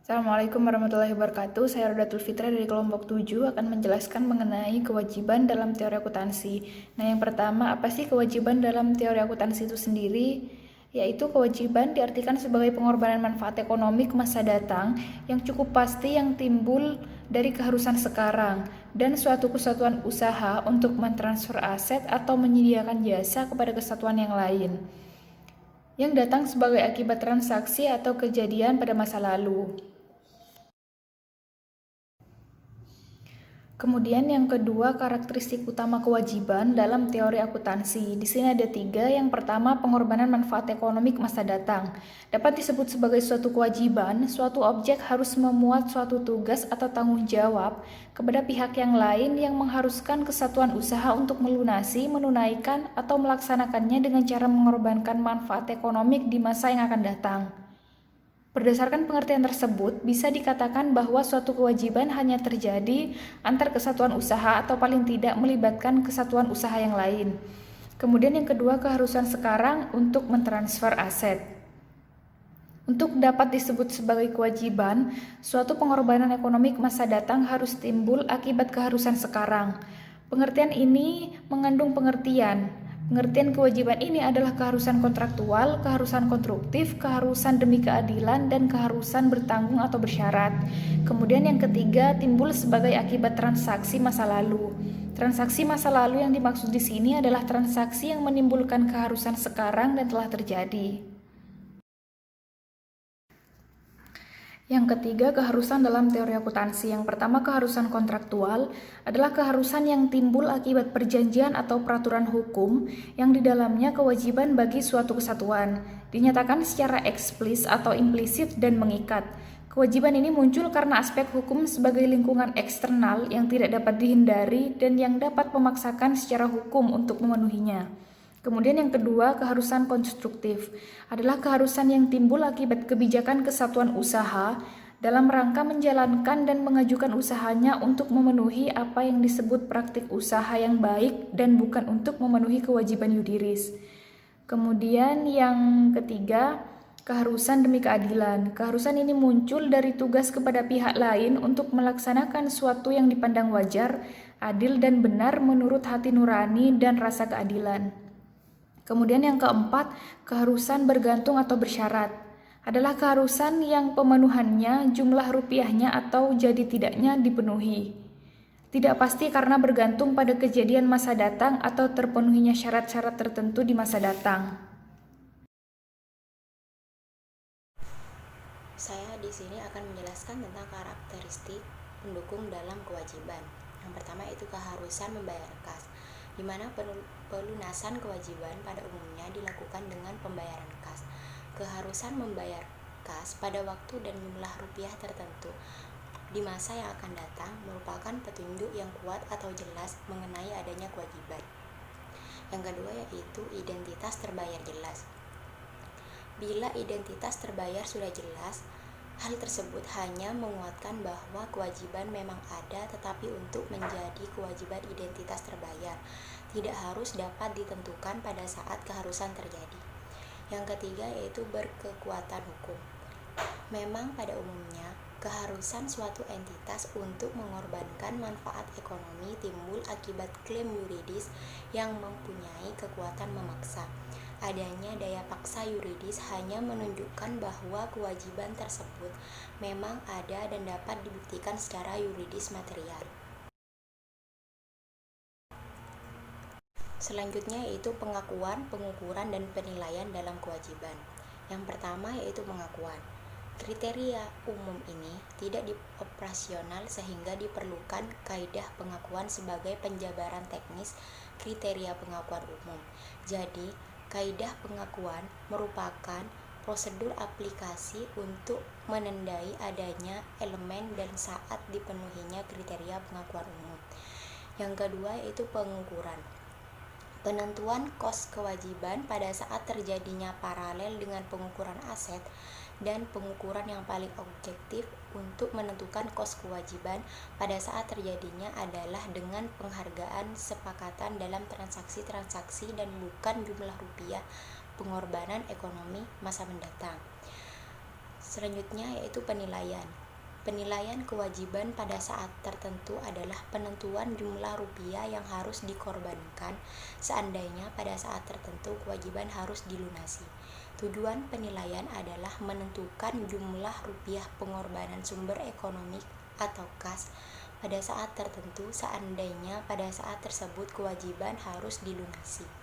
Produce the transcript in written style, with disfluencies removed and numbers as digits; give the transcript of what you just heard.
Assalamualaikum warahmatullahi wabarakatuh. Saya Rodatul Fitra dari kelompok 7 akan menjelaskan mengenai kewajiban dalam teori akuntansi. Nah, yang pertama, apa sih kewajiban dalam teori akuntansi itu sendiri? Yaitu kewajiban diartikan sebagai pengorbanan manfaat ekonomi ke masa datang yang cukup pasti yang timbul dari keharusan sekarang dan suatu kesatuan usaha untuk mentransfer aset atau menyediakan jasa kepada kesatuan yang lain yang datang sebagai akibat transaksi atau kejadian pada masa lalu. Kemudian yang kedua, karakteristik utama kewajiban dalam teori akuntansi. Di sini ada 3. Yang pertama, pengorbanan manfaat ekonomi ke masa datang. Dapat disebut sebagai suatu kewajiban, suatu objek harus memuat suatu tugas atau tanggung jawab kepada pihak yang lain yang mengharuskan kesatuan usaha untuk melunasi, menunaikan, atau melaksanakannya dengan cara mengorbankan manfaat ekonomi di masa yang akan datang. Berdasarkan pengertian tersebut, bisa dikatakan bahwa suatu kewajiban hanya terjadi antar kesatuan usaha atau paling tidak melibatkan kesatuan usaha yang lain. Kemudian yang kedua, keharusan sekarang untuk mentransfer aset. Untuk dapat disebut sebagai kewajiban, suatu pengorbanan ekonomi ke masa datang harus timbul akibat keharusan sekarang. Pengertian ini mengandung pengertian kewajiban ini adalah keharusan kontraktual, keharusan konstruktif, keharusan demi keadilan, dan keharusan bertanggung atau bersyarat. Kemudian yang ketiga, timbul sebagai akibat transaksi masa lalu. Transaksi masa lalu yang dimaksud di sini adalah transaksi yang menimbulkan keharusan sekarang dan telah terjadi. Yang ketiga, keharusan dalam teori akuntansi. Yang pertama, keharusan kontraktual adalah keharusan yang timbul akibat perjanjian atau peraturan hukum yang di dalamnya kewajiban bagi suatu kesatuan dinyatakan secara eksplisit atau implisit dan mengikat. Kewajiban ini muncul karena aspek hukum sebagai lingkungan eksternal yang tidak dapat dihindari dan yang dapat memaksakan secara hukum untuk memenuhinya. Kemudian yang kedua, keharusan konstruktif adalah keharusan yang timbul akibat kebijakan kesatuan usaha dalam rangka menjalankan dan mengajukan usahanya untuk memenuhi apa yang disebut praktik usaha yang baik dan bukan untuk memenuhi kewajiban yudiris. Kemudian yang ketiga, keharusan demi keadilan. Keharusan ini muncul dari tugas kepada pihak lain untuk melaksanakan suatu yang dipandang wajar, adil dan benar menurut hati nurani dan rasa keadilan. Kemudian yang keempat, keharusan bergantung atau bersyarat adalah keharusan yang pemenuhannya jumlah rupiahnya atau jadi tidaknya dipenuhi. Tidak pasti karena bergantung pada kejadian masa datang atau terpenuhinya syarat-syarat tertentu di masa datang. Saya di sini akan menjelaskan tentang karakteristik pendukung dalam kewajiban. Yang pertama itu keharusan membayar kas, di mana pelunasan kewajiban pada umumnya dilakukan dengan pembayaran kas. Keharusan membayar kas pada waktu dan jumlah rupiah tertentu di masa yang akan datang merupakan petunjuk yang kuat atau jelas mengenai adanya kewajiban. Yang kedua yaitu identitas terbayar jelas. Bila identitas terbayar sudah jelas, hal tersebut hanya menguatkan bahwa kewajiban memang ada, tetapi untuk menjadi kewajiban identitas terbayar tidak harus dapat ditentukan pada saat keharusan terjadi. Yang ketiga yaitu berkekuatan hukum. Memang pada umumnya, keharusan suatu entitas untuk mengorbankan manfaat ekonomi timbul akibat klaim yuridis yang mempunyai kekuatan memaksa. Adanya daya paksa yuridis hanya menunjukkan bahwa kewajiban tersebut memang ada dan dapat dibuktikan secara yuridis material. Selanjutnya yaitu pengakuan, pengukuran, dan penilaian dalam kewajiban. Yang pertama yaitu pengakuan. Kriteria umum ini tidak dioperasional sehingga diperlukan kaidah pengakuan sebagai penjabaran teknis kriteria pengakuan umum. Jadi, kaidah pengakuan merupakan prosedur aplikasi untuk menandai adanya elemen dan saat dipenuhinya kriteria pengakuan umum. Yang kedua yaitu pengukuran. Penentuan kos kewajiban pada saat terjadinya paralel dengan pengukuran aset dan pengukuran yang paling objektif untuk menentukan kos kewajiban pada saat terjadinya adalah dengan penghargaan sepakatan dalam transaksi-transaksi dan bukan jumlah rupiah pengorbanan ekonomi masa mendatang. Selanjutnya yaitu penilaian. Penilaian kewajiban pada saat tertentu adalah penentuan jumlah rupiah yang harus dikorbankan seandainya pada saat tertentu kewajiban harus dilunasi. Tujuan penilaian adalah menentukan jumlah rupiah pengorbanan sumber ekonomi atau kas pada saat tertentu seandainya pada saat tersebut kewajiban harus dilunasi.